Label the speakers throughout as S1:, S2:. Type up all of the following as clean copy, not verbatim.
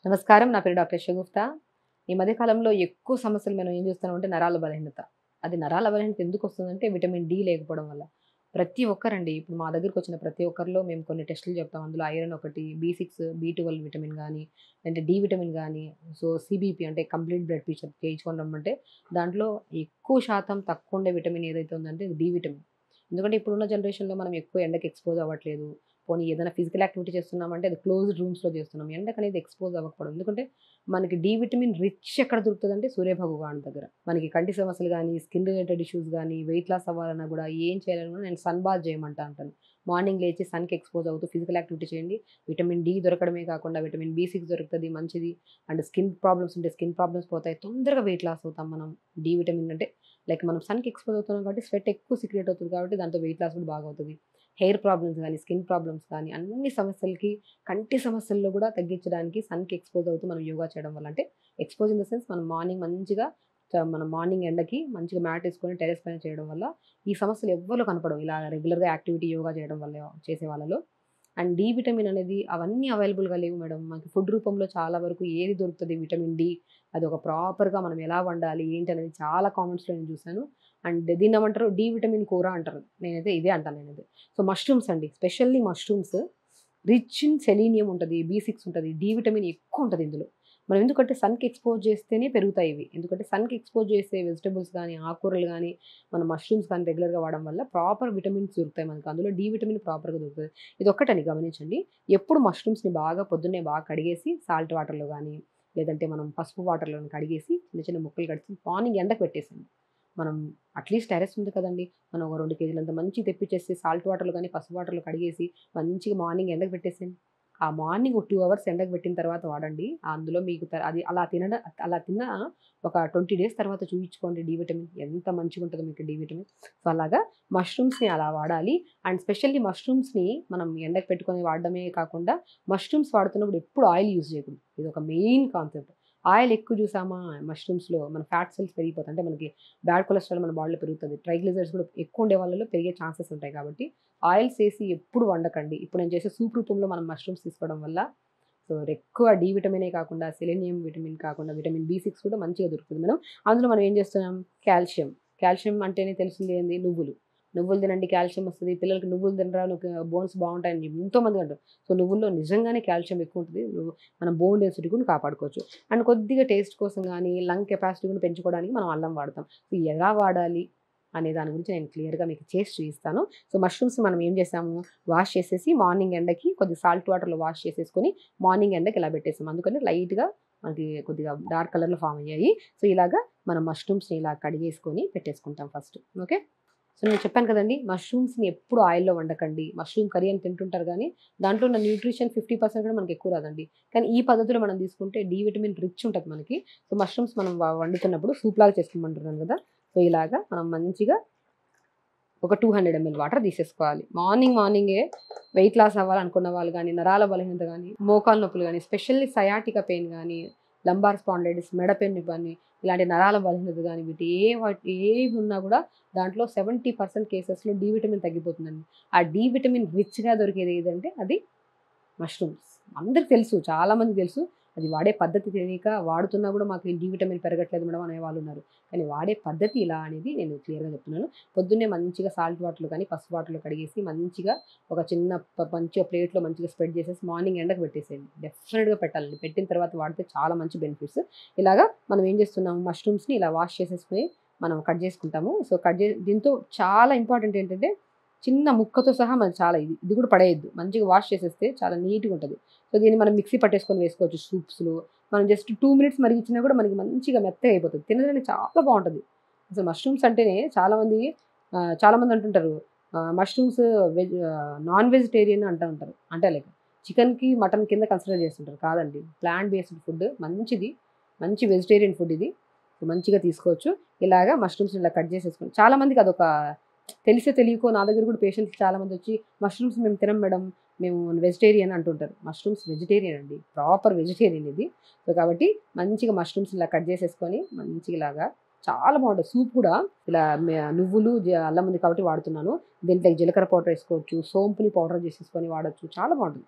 S1: నమస్కారం. నా పేరు డాక్టర్ షగుఫ్తా. ఈ మధ్య కాలంలో ఎక్కువ సమస్యలు మనం ఏం చూస్తున్నామంటే నరాల బలహీనత. అది నరాల బలహీనత ఎందుకొస్తుందంటే విటమిన్ డి లేకపోవడం వల్ల. ప్రతి ఒక్కరండి ఇప్పుడు మా దగ్గరకొచ్చిన ప్రతి ఒక్కరిలో మేము కొన్ని టెస్టులు చెప్తాం. అందులో ఐరన్ ఒకటి, బి6, బి12 విటమిన్ గాని, అంటే డి విటమిన్ గాని, సిబిపి అంటే కంప్లీట్ బ్లడ్ పిక్చర్ చేయించుకొని రమ్మంటే దాంట్లో ఎక్కువ శాతం తక్కువుండే విటమిన్ ఏదైతే ఉందంటే డి విటమిన్. ఎందుకంటే ఇప్పుడున్న జనరేషన్‌లో మనం ఎక్కువ ఎండకి ఎక్స్‌పోజ్ అవ్వట్లేదు. పోనీ ఏదైనా ఫిజికల్ యాక్టివిటీ చేస్తున్నామంటే అది క్లోజ్డ్ రూమ్స్‌లో చేస్తున్నాం. ఎండకనేది ఎక్స్‌పోజ్ అవ్వకపోవడం. ఎందుకంటే మనకి డి విటమిన్ రిచ్ ఎక్కడ దొరుకుతదంటే సూర్య భగవానుడి దగ్గర. మనకి కంటి సమస్యలు గాని, స్కిన్ రిలేటెడ్ ఇష్యూస్ గాని, వెయిట్ లాస్ అవ్వాలన్నా గూడా ఏం చేయాలన్నా గూడా నేను సన్ బాత్ చేయమంటా అంటాను. మార్నింగ్ లేచి సన్‌కి ఎక్స్‌పోజ్ అవుతూ ఫిజికల్ యాక్టివిటీ చేయండి. విటమిన్ డి దొరకడమే కాకుండా విటమిన్ బి6 దొరుకుతది మంచిది. అండ్ స్కిన్ ప్రాబ్లమ్స్ ఉంటే స్కిన్ ప్రాబ్లమ్స్ పోతాయి. తొందరగా వెయిట్ లాస్ అవుతాం మనం. డి విటమిన్ అంటే లైక్ మనం సన్‌కి ఎక్స్‌పోజ్ అవుతున్నాం కాబట్టి స్వెట్ ఎక్కువ సీక్రెట్ అవుతది కాబట్టి దాంతో వెయిట్ లాస్ కూడా బాగా అవుతది. హెయిర్ ప్రాబ్లమ్స్ గాని, స్కిన్ ప్రాబ్లమ్స్ కానీ అన్ని సమస్యలకి కంటి సమస్యల్లో గూడా తగ్గించడానికి సన్‌కి ఎక్స్‌పోజ్ అవుతూ మనం యోగా చేయడం వల్ల అంటే ఎక్స్‌పోజ్ ఇన్ ద సెన్స్ మనం మార్నింగ్ మంచిగా మనం మార్నింగ్ ఎండకి మంచిగా మ్యాట్ ఏసుకొని టెర్రస్ పైన చేయడం వల్ల ఈ సమస్యలు ఎవ్వరిలో కనపడవు. ఇలా రెగ్యులర్‌గా యాక్టివిటీ యోగా చేయడం వల్ల చేసే వాళ్ళలో. అండ్ డి విటమిన్ అనేది అవన్నీ అవైలబుల్‌గా లేవు మేడం. మనకి ఫుడ్ రూపంలో చాలా వరకు ఏది దొరుకుతది విటమిన్ డి. అదొక ప్రాపర్‌గా మనం ఎలా వండాలి ఏంటనేది చాలా కామెంట్స్‌లో నేను చూసాను. అండ్ దీన్నేమంటారు డి విటమిన్ కూర అంటారు. నేనైతే ఇదే అంటాను నేనైతే. సో, మష్రూమ్స్ అండి. Specially mushrooms rich in selenium ఉంటది. బి6 ఉంటది. డి విటమిన్ ఎక్కువుంటది ఇందులో. మనం ఎందుకంటే సన్‌కి ఎక్స్‌పోజ్ చేస్తేనే పెరుగుతాయి ఇవి. ఎందుకంటే సన్‌కి ఎక్స్‌పోజ్ చేసే వెజిటబుల్స్ గాని, ఆకుకూరలు గాని, మన మష్రూమ్స్ కానీ రెగ్యులర్‌గా వాడడం వల్ల ప్రాపర్ విటమిన్స్ దొరుకుతాయి మనకు. అందులో డి విటమిన్ ప్రాపర్‌గా దొరుకుతది. ఇదొక్కటండి గమనించండి. ఎప్పుడు మష్రూమ్స్‌ని బాగా పొద్దున్నే బాగా కడిగేసి సాల్ట్ వాటర్‌లో గాని, లేదంటే మనం పసుపు వాటర్‌లోని కడిగేసి చిన్న చిన్న ముక్కలు కట్ చేసి మార్నింగ్ ఎండకు పెట్టేసేయండి. మనం అట్‌లీస్ట్ టెర్రస్ ఉంది కదండీ! మనం ఒక 2 కేజీలంత మంచియి తెప్పించేసి సాల్ట్ వాటర్‌లో గాని, పసుపు వాటర్‌లో కడిగేసి మంచిగా మార్నింగ్ ఎండకు పెట్టేసేయండి. ఆ మార్నింగ్ ఒక 2 అవర్స్ ఎండకు పెట్టిన తర్వాత వాడండి. అందులో మీకు అది అలా తిన్న ఒక 20 డేస్ తర్వాత చూయించుకోండి డి విటమిన్. ఎంత మంచిగుంటదో మీకు డి విటమిన్. సో, అలాగా మష్రూమ్స్‌ని అలా వాడాలి. అండ్ స్పెషల్లీ మష్రూమ్స్‌ని మనం ఎండకు పెట్టుకొని వాడడమే కాకుండా మష్రూమ్స్ వాడుతున్నప్పుడు ఎప్పుడు ఆయిల్ యూజ్ చేయకూడదు. ఇదొక మెయిన్ కాన్సెప్ట్. ఆయిల్ ఎక్కువ చూసామా మష్రూమ్స్‌లో మన ఫ్యాట్ సెల్స్ పెరిగిపోతాయి. అంటే మనకి బ్యాడ్ కొలెస్ట్రాల్ మన బాడీలో పెరుగుతది. ట్రైగ్లిజరైడ్స్ కూడా ఎక్కువ ఉండే వాళ్ళలో పెరిగే ఛాన్సెస్ ఉంటాయి కాబట్టి ఆయిల్స్ ఏసి ఎప్పుడు వండకండి. ఇప్పుడు నేను చేసే సూప్ రూపంలో మనం మష్రూమ్స్ తీసుకోవడం వల్ల సో, ఎక్కువ డి విటమినే కాకుండా సెలెనియం విటమిన్ కాకుండా విటమిన్ బి6 కూడా మంచిగా దొరుకుతుంది మేడం. అందులో మనం ఏం చేస్తున్నాం కాల్షియం. కాల్షియం అంటేనే తెలిసింది ఏంది నువ్వులు. నువ్వులు తినండి కాల్షియం వస్తది. పిల్లలకి నువ్వులు తినరా నువ్వు బోన్స్ బావుంటాయని చెప్పి ఎంతోమంది అంటారు. సో, నువ్వుల్లో నిజంగానే కాల్షియం ఎక్కువ ఉంటది. మనం బోన్ డెన్సిటీ కూడా కాపాడుకోవచ్చు. అండ్ కొద్దిగా టేస్ట్ కోసం గానీ, లంగ్ కెపాసిటీ కూడా పెంచుకోవడానికి మనం అల్లం వాడతాం. సో, ఎలా వాడాలి అనే దాని గురించి నేను క్లియర్‌గా మీకు చేసి చూయిస్తాను. సో, మష్రూమ్స్ మనం ఏం చేసాము వాష్ చేసేసి మార్నింగ్ ఎండకి కొద్దిగా సాల్ట్ వాటర్‌లో వాష్ చేసేసుకొని మార్నింగ్ ఎండకి ఇలా పెట్టేసాం. అందుకని లైట్‌గా మనకి కొద్దిగా డార్క్ కలర్‌లో ఫార్మ్ అయ్యాయి. సో, ఇలాగా మనం మష్రూమ్స్‌ని ఇలా కడిగేసుకొని పెట్టేసుకుంటాం ఫస్ట్. ఓకే. సో, నేను చెప్పాను కదండీ! మష్రూమ్స్‌ని ఎప్పుడు ఆయిల్‌లో వండకండి. మష్రూమ్ కర్రీ అని తింటుంటారు గానీ, దాంట్లో ఉన్న న్యూట్రిషన్ 50% కూడా మనకి ఎక్కువ రాదండి. కానీ ఈ పద్ధతిలో మనం తీసుకుంటే డి విటమిన్ రిచ్ ఉంటది మనకి. సో, మష్రూమ్స్ మనం వండుతున్నప్పుడు సూప్‌లాగా చేసుకోమంటున్నాను గదా! సో, ఇలాగా మనం మంచిగా ఒక 200 ఎంఎల్ వాటర్ తీసేసుకోవాలి. మార్నింగే వెయిట్ లాస్ అవ్వాలనుకున్న వాళ్ళు గానీ, నరాల బలహీనత గానీ, మోకాలు నొప్పులు గానీ, స్పెషల్లీ సయాటికా పెయిన్ గానీ, లంబార్ స్పాండిలైటిస్ మెడ పెయిన్ గానీ, ఇలాంటి నరాల బలహీనత గానీ ఏవి ఉన్నా గూడా దాంట్లో 70% కేసెస్‌లో డి విటమిన్ తగ్గిపోతుందండి. ఆ డి విటమిన్ రిచ్‌గా దొరికేది ఏదంటే అది మష్రూమ్స్. అందరికి తెలుసు. చాలా మందికి తెలుసు. అది వాడే పద్ధతి తెలియక వాడుతున్నా గూడా మాకు డి విటమిన్ పెరగట్లేదు మేడం అనేవాళ్ళున్నారు. కానీ వాడే పద్ధతి ఇలా అనేది నేను క్లియర్‌గా చెప్తున్నాను. పొద్దున్నే మంచిగా సాల్ట్ వాటర్‌లో కానీ, పసుపు వాటర్‌లో కడిగేసి మంచిగా ఒక చిన్న మంచిగా ప్లేట్‌లో మంచిగా స్ప్రెడ్ చేసేసి మార్నింగ్ ఎండకు పెట్టేసేయండి. డెఫినిట్‌గా పెట్టాలండి. పెట్టిన తర్వాత వాడితే చాలా మంచి బెనిఫిట్స్. ఇలాగా మనం ఏం చేస్తున్నాము మష్రూమ్స్‌ని ఇలా వాష్ చేసేసుకొని మనం కట్ చేసుకుంటాము. సో, దీంతో చాలా ఇంపార్టెంట్ ఏంటంటే చిన్న ముక్కతో సహా మనకు చాలా ఇది కూడా పడేయొద్దు. మంచిగా వాష్ చేసేస్తే చాలా నీట్‌గా ఉంటది. సో, దీన్ని మనం మిక్సీ పట్టేసుకొని వేసుకోవచ్చు సూప్స్‌లో. మనం జస్ట్ 2 మినిట్స్ మరిగించినా కూడా మనకి మంచిగా మెత్తగా అయిపోతది. తినడానికి చాలా బావుంటది. అసలు మష్రూమ్స్ అంటేనే చాలామంది అంటుంటారు మష్రూమ్స్ నాన్ వెజిటేరియన్ అంటా ఉంటారు. అంటే లైక్ చికెన్‌కి, మటన్ కింద కన్సిడర్ చేస్తుంటారు. కాదండి. ప్లాంట్ బేస్డ్ ఫుడ్ మంచిది. మంచి వెజిటేరియన్ ఫుడ్ ఇది. మంచిగా తీసుకోవచ్చు. ఇలాగా మష్రూమ్స్‌ని ఇలా కట్ చేసేసుకొని చాలామందికి అదొక తెలిసో తెలియకో నా దగ్గర కూడా పేషెంట్స్ చాలామందొచ్చి మష్రూమ్స్ మేము తినం మేడం. మేము వెజిటేరియన్ అంటుంటారు. మష్రూమ్స్ వెజిటేరియన్ అండి. ప్రాపర్ వెజిటేరియన్ ఇది. సో, కాబట్టి మంచిగా మష్రూమ్స్ ఇలా కట్ చేసేసుకొని మంచిగా ఇలాగా చాలా బావుంటది. సూప్ కూడా ఇలా నువ్వులు, అల్లం ఉంది కాబట్టి వాడుతున్నాను. దీంట్లో జీలకర్ర పౌడర్ ఏసుకోవచ్చు. సోంపుని పౌడర్ చేసేసుకొని వాడొచ్చు. చాలా బావుంటది.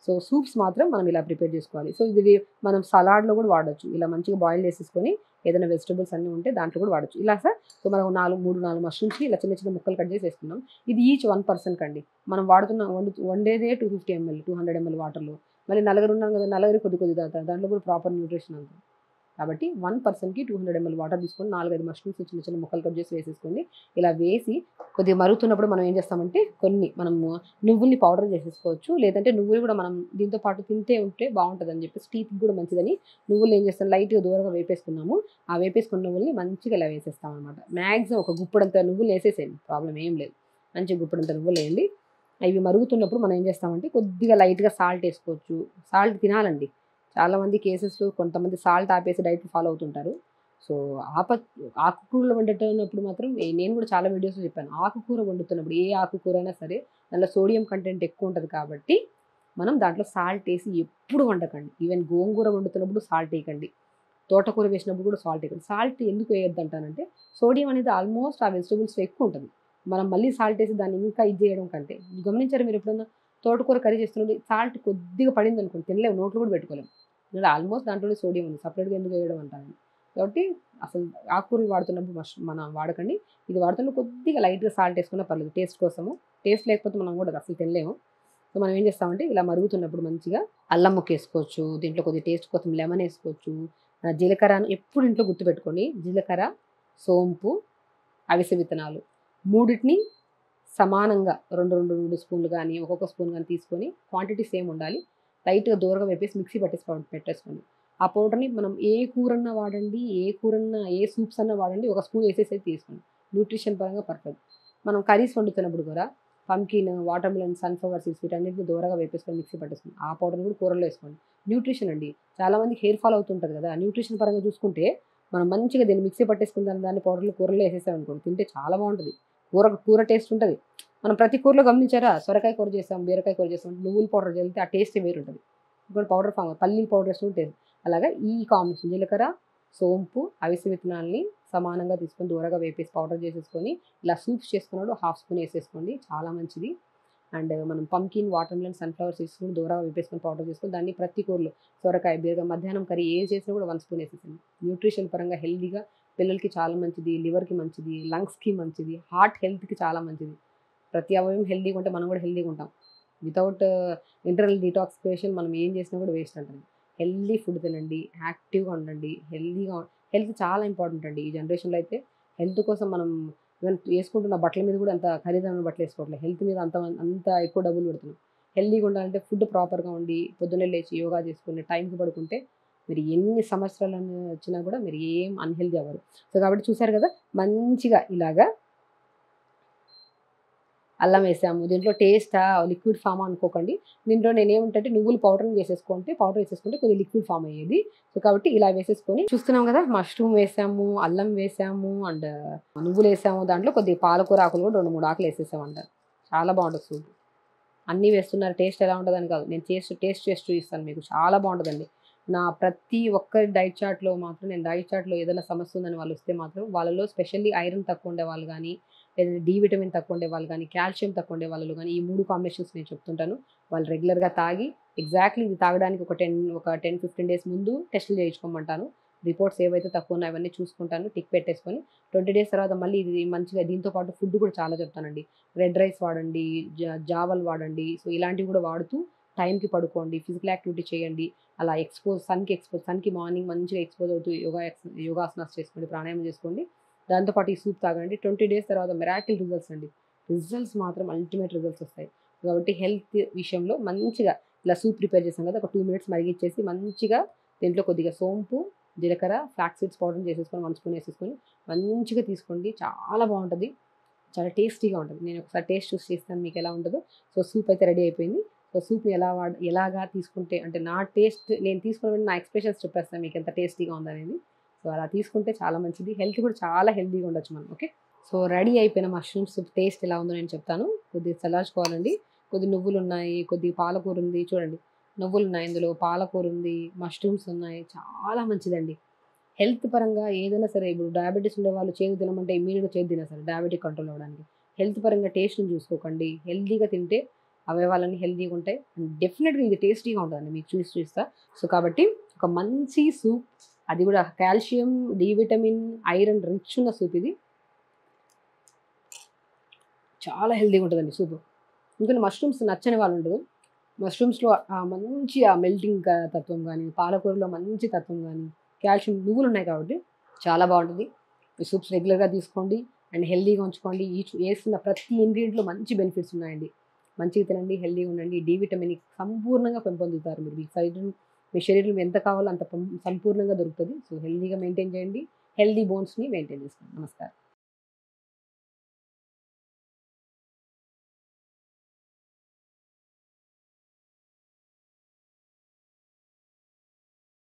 S1: సో సూప్స్ మాత్రం మనం ఇలా ప్రిపేర్ చేసుకోవాలి. సో ఇది మనం సలాడ్లో కూడా వాడచ్చు. ఇలా మంచిగా బాయిల్ చేసేసుకొని ఏదైనా వెజిటబుల్స్ అన్నీ ఉంటే దాంట్లో కూడా వాడచ్చు. ఇలా సార్ సో మనం 4 మష్రూమ్స్ని ఇలా చిన్న చిన్న ముక్కలు కట్ చేసి వేసుకున్నాం. ఇది ఈచ్ 1 పర్సన్కి అండి. మనం వండేదే 250 ml 200 ml వాటర్లో. మళ్ళీ నలుగురు ఉన్నాం కదా, నలుగురు కొద్ది కొద్ది తాగుతారు. దాంట్లో కూడా ప్రాపర్ న్యూట్రిషన్ అంతా. కాబట్టి 1 పర్సన్కి 200 ml వాటర్ తీసుకొని 4-5 మష్రూమ్స్ చిన్న చిన్న ముక్కలు కట్ చేసి వేసేసుకోండి. ఇలా వేసి కొద్దిగా మరుగుతున్నప్పుడు మనం ఏం చేస్తామంటే మనము నువ్వుల్ని పౌడర్ చేసేసుకోవచ్చు. లేదంటే నువ్వులు కూడా మనం దీంతో పాటు తింటే ఉంటే బాగుంటుందని చెప్పేసి టీత్కి కూడా మంచిదని నువ్వులు ఏం చేస్తాం, లైట్గా దూరంగా వేపేసుకున్నాము. ఆ వేపేసుకున్న నువ్వుల్ని మంచిగా ఇలా వేసేస్తాం అనమాట. మ్యాక్సిమం ఒక గుప్పుడంత నువ్వులు వేసేసేయండి, ప్రాబ్లం ఏం లేదు. మంచిగా గుప్పుడంత నువ్వులు వేయండి. అవి మరుగుతున్నప్పుడు మనం ఏం చేస్తామంటే కొద్దిగా లైట్గా సాల్ట్ వేసుకోవచ్చు. సాల్ట్ తినాలండి. చాలామంది కేసెస్లో కొంతమంది సాల్ట్ ఆపేసి డైట్ ఫాలో అవుతుంటారు. సో ఆకుకూరలు వండుతున్నప్పుడు మాత్రం నేను కూడా చాలా వీడియోస్లో చెప్పాను. ఆకుకూర వండుతున్నప్పుడు ఏ ఆకుకూర అయినా సరే దాంట్లో సోడియం కంటెంట్ ఎక్కువ ఉంటుంది కాబట్టి మనం దాంట్లో సాల్ట్ వేసి ఎప్పుడు వండకండి. ఈవెన్ గోంగూర వండుతున్నప్పుడు సాల్ట్ వేయకండి. తోటకూర వేసినప్పుడు కూడా సాల్ట్ వేయకండి. సాల్ట్ ఎందుకు వేయొద్దు అంటానంటే సోడియం అనేది ఆల్మోస్ట్ ఆ వెజిటబుల్స్లో ఎక్కువ ఉంటుంది. మనం మళ్ళీ సాల్ట్ వేసి దాన్ని ఇంకా ఇది చేయడం కంటే, గమనించారు మీరు ఎప్పుడన్నా తోటకూర కర్రీ చేస్తున్నప్పుడు సాల్ట్ కొద్దిగా పడింది అనుకోండి, తినలేము, నోట్లో కూడా పెట్టుకోలేము. ఇలా ఆల్మోస్ట్ దాంట్లో సోడియం ఉంది. సపరేట్గా ఎందుకు వేయడం అంటాను. కాబట్టి అసలు ఆకుకూరలు వాడుతున్నప్పుడు మనం వాడకండి. ఇది వాడుతున్నప్పుడు కొద్దిగా లైట్గా సాల్ట్ వేసుకున్నా పర్లేదు టేస్ట్ కోసము. టేస్ట్ లేకపోతే మనం కూడా అసలు తినలేము. సో మనం ఏం చేస్తామంటే ఇలా మరుగుతున్నప్పుడు మంచిగా అల్లం ముక్క వేసుకోవచ్చు. దీంట్లో కొద్దిగా టేస్ట్ కోసం లెమన్ వేసుకోవచ్చు. జీలకర్రను ఎప్పుడు ఇంట్లో గుర్తుపెట్టుకోండి. జీలకర్ర, సోంపు, అవిసె విత్తనాలు మూడింటిని సమానంగా 2 స్పూన్లు కానీ ఒక్కొక్క స్పూన్ కానీ తీసుకొని క్వాంటిటీ సేమ్ ఉండాలి. లైట్గా దూరంగా వేపేసి మిక్సీ పెట్టేసుకోండి. ఆ పౌడర్ని మనం ఏ కూరన్నా వాడండి, ఏ సూప్స్ అన్నా వాడండి, ఒక స్పూన్ వేసేసి తీసుకోండి. న్యూట్రిషన్ పరంగా పర్ఫెక్ట్. మనం కర్రీస్ వండుతున్నప్పుడు కూడా pumpkin, water melon, sunflower seeds వీటన్నిటిని దూరంగా వేపేసుకొని మిక్సీ పట్టేసుకోండి. ఆ పౌడర్ని కూడా కూరలో వేసుకోండి. న్యూట్రిషన్ అండి. చాలామందికి హెయిర్ ఫాల్ అవుతుంటుంది కదా, న్యూట్రిషన్ పరంగా చూసుకుంటే మనం మంచిగా దీన్ని మిక్సీ పట్టేసుకుని దాన్ని పౌడర్లు కూరలో వేసేసామనుకోండి, తింటే చాలా బాగుంటుంది. కూర టేస్ట్ ఉంటుంది. మనం ప్రతి కూరలో గమనించారా, సొరకాయ కూర చేస్తాం, బీరకాయ కూర చేస్తాం, నువ్వుల పౌడర్ చల్లితే ఆ టేస్ట్ వేరుంటుంది. ఇప్పుడు పౌడర్ ఫామ్ పల్లీల పౌడర్ వేసుకుంటే టేస్ట్. అలాగా ఈ కాంబినేషన్ జీలకర్ర, సోంపు, అవిసె విత్తనాలని సమానంగా తీసుకొని దూరంగా వేపేసి పౌడర్ చేసేసుకొని ఇలా సూప్స్ చేసుకున్నాడు 1/2 స్పూన్ వేసేసుకోండి, చాలా మంచిది. అండ్ మనం pumpkin, water melon, sunflower seeds కూడా దూరంగా వేపేసుకొని పౌడర్ చేసుకొని దాన్ని ప్రతి కూరలో సొరకాయ, బీరకాయ, మధ్యాహ్నం కర్రీ ఏది చేసినా కూడా 1 స్పూన్ వేసేసింది. న్యూట్రిషన్ పరంగా హెల్దీగా పిల్లలకి చాలా మంచిది, లివర్కి మంచిది, లంగ్స్కి మంచిది, హార్ట్ హెల్త్కి చాలా మంచిది. ప్రతి అవయవం హెల్దీగా ఉంటే మనం కూడా హెల్దీగా ఉంటాం. వితౌట్ ఇంటర్నల్ డిటాక్సిఫికేషన్ మనం ఏం చేసినా కూడా వేస్ట్ అంటుంది. హెల్దీ ఫుడ్ తినండి, యాక్టివ్గా ఉండండి, హెల్త్ చాలా ఇంపార్టెంట్ అండి. ఈ జనరేషన్లో అయితే హెల్త్ కోసం మనం ఈవెన్ వేసుకుంటున్న బట్టల మీద కూడా అంత ఖరీదైన బట్టలు వేసుకోవట్లేదు. హెల్త్ మీద అంత ఎక్కువ డబ్బులు పెడుతున్నాం. హెల్దీగా ఉండాలంటే ఫుడ్ ప్రాపర్గా ఉండి పొద్దున్నే లేచి యోగా చేసుకుని టైంకి పడుకుంటే మీరు ఎన్ని సంవత్సరాలు వచ్చినా కూడా మీరు ఏం అన్హెల్దీ అవ్వరు. సో కాబట్టి చూసారు కదా, మంచిగా ఇలాగా అల్లం వేసాము. దీంట్లో టేస్టా లిక్విడ్ ఫామ్ అనుకోకండి. దీంట్లో నేనేమంటే నువ్వులు పౌడర్ వేసేసుకుంటే కొద్దిగా లిక్విడ్ ఫామ్ అయ్యేది. సో కాబట్టి ఇలా వేసేసుకొని చూస్తున్నాం కదా, మష్రూమ్ వేసాము, అల్లం వేసాము, అండ్ నువ్వులు వేసాము. దాంట్లో కొద్దిగా పాలకూర ఆకులు కూడా 2-3 ఆకులు వేసేసామంట. చాలా బాగుంటుంది సూప్. అన్నీ వేస్తున్నారు, టేస్ట్ ఎలా ఉంటుందని కాదు, నేను టేస్ట్ చేసి చూపిస్తాను మీకు. చాలా బాగుంటుందండి. నా ప్రతి ఒక్కరి డైట్ చార్ట్లో మాత్రం, నేను డైట్ చార్ట్లో ఏదైనా సమస్య ఉందని వాళ్ళు వస్తే మాత్రం వాళ్ళలో స్పెషల్లీ ఐరన్ తక్కువ ఉండే వాళ్ళు కానీ, లేదంటే డి విటమిన్ తక్కువ ఉండే వాళ్ళు కానీ, కాల్షియం తక్కువ ఉండే వాళ్ళు కానీ ఈ 3 కాంబినేషన్స్ నేను చెప్తుంటాను. వాళ్ళు రెగ్యులర్గా తాగి ఎగ్జాక్ట్లీ ఇది తాగడానికి ఒక 10-15 డేస్ ముందు టెస్టులు చేయించుకోమంటాను. రిపోర్ట్స్ ఏవైతే తక్కువ ఉన్నాయో అవన్నీ చూసుకుంటాను, టిక్ పెట్టేసుకొని 20 డేస్ తర్వాత మళ్ళీ ఇది మంచిగా దీంతో పాటు ఫుడ్ కూడా చాలా చెప్తానండి. రెడ్ రైస్ వాడండి, జావలు వాడండి. సో ఇలాంటివి కూడా వాడుతూ టైంకి పడుకోండి, ఫిజికల్ యాక్టివిటీ చేయండి. అలా సన్కి మార్నింగ్ మంచిగా ఎక్స్పోజ్ అవుతూ యోగాసనాస్ చేసుకోండి, ప్రాణాయామం చేసుకోండి. దాంతోపాటు ఈ సూప్ తాగండి. 20 డేస్ తర్వాత మిరాకిల్ రిజల్ట్స్ అండి. రిజల్ట్స్ మాత్రం అల్టిమేట్ రిజల్ట్స్ వస్తాయి. కాబట్టి హెల్త్ విషయంలో మంచిగా ఇలా సూప్ ప్రిపేర్ చేసాం కదా, ఒక 2 మినిట్స్ మరిగించేసి మంచిగా దీంట్లో కొద్దిగా సోంపు, జీలకర్ర, ఫ్లాక్స్ సీడ్స్ పౌడర్ చేసేసుకొని 1 స్పూన్ వేసేసుకొని మంచిగా తీసుకోండి. చాలా బాగుంటుంది, చాలా టేస్టీగా ఉంటుంది. నేను ఒకసారి టేస్ట్ చూసి చేస్తాను మీకు ఎలా ఉంటుందో. సో సూప్ అయితే రెడీ అయిపోయింది. సో సూప్ని ఎలాగా తీసుకుంటే అంటే నా టేస్ట్ నేను తీసుకున్న నా ఎక్స్ప్రెషన్స్ చెప్పేస్తాను మీకు ఎంత టేస్టీగా ఉందనేది. సో అలా తీసుకుంటే చాలా మంచిది. హెల్త్ కూడా చాలా హెల్తీగా ఉండొచ్చు మనం. ఓకే, సో రెడీ అయిపోయిన మష్రూమ్ సూప్ టేస్ట్ ఎలా ఉందో నేను చెప్తాను. కొద్దిగా చల్లార్చుకోవాలండి. కొద్ది నువ్వులు ఉన్నాయి, కొద్దిగా పాలకూర ఉంది. చూడండి, నువ్వులు ఉన్నాయి, ఇందులో పాలకూర ఉంది, మష్రూమ్స్ ఉన్నాయి. చాలా మంచిదండి హెల్త్ పరంగా. ఏదైనా సరే ఇప్పుడు డయాబెటీస్ ఉండే వాళ్ళు చేదు తినమంటే ఇమ్మీడియట్గా చేదు తినేస్తారు డయాబెటిక్ కంట్రోల్ అవ్వడానికి. హెల్త్ పరంగా టేస్ట్ని చూసుకోకండి, హెల్తీగా తింటే అవయవాలన్నీ హెల్తీగా ఉంటాయి. అండ్ డెఫినెట్‌గా ఇది టేస్టీగా ఉంటదండి. మీకు చూపిస్తా. సో, కాబట్టి ఒక మంచి సూప్, అది కూడా calcium, D vitamin, iron rich ఉన్న సూప్ ఇది. చాలా హెల్తీగా ఉంటదండి సూపు. ఎందుకంటే మష్రూమ్స్ నచ్చని వాళ్ళు ఉండరు. మష్రూమ్స్‌లో మంచి ఆ మెల్టింగ్ తత్వం గానీ, పాలకూరలో మంచి తత్వం గానీ, కాల్షియం నువ్వులున్నాయి కాబట్టి చాలా బావుంటది. ఈ సూప్స్ రెగ్యులర్‌గా తీసుకోండి అండ్ హెల్తీగా ఉంచుకోండి. ఏస్తున్న ప్రతి ఇంగ్రీడియంట్‌లో మంచి బెనిఫిట్స్ ఉన్నాయండి. మంచిగా తినండి, హెల్తీగా ఉండండి. డి విటమిన్ సంపూర్ణంగా పెంపొందుతారు మీరు. మీ శరీరంలో ఎంత కావాలో అంత సంపూర్ణంగా దొరుకుతది. సో, హెల్తీగా మెయింటైన్ చేయండి. హెల్తీ బోన్స్‌ని మెయింటైన్ చేసుకోండి. నమస్కారం.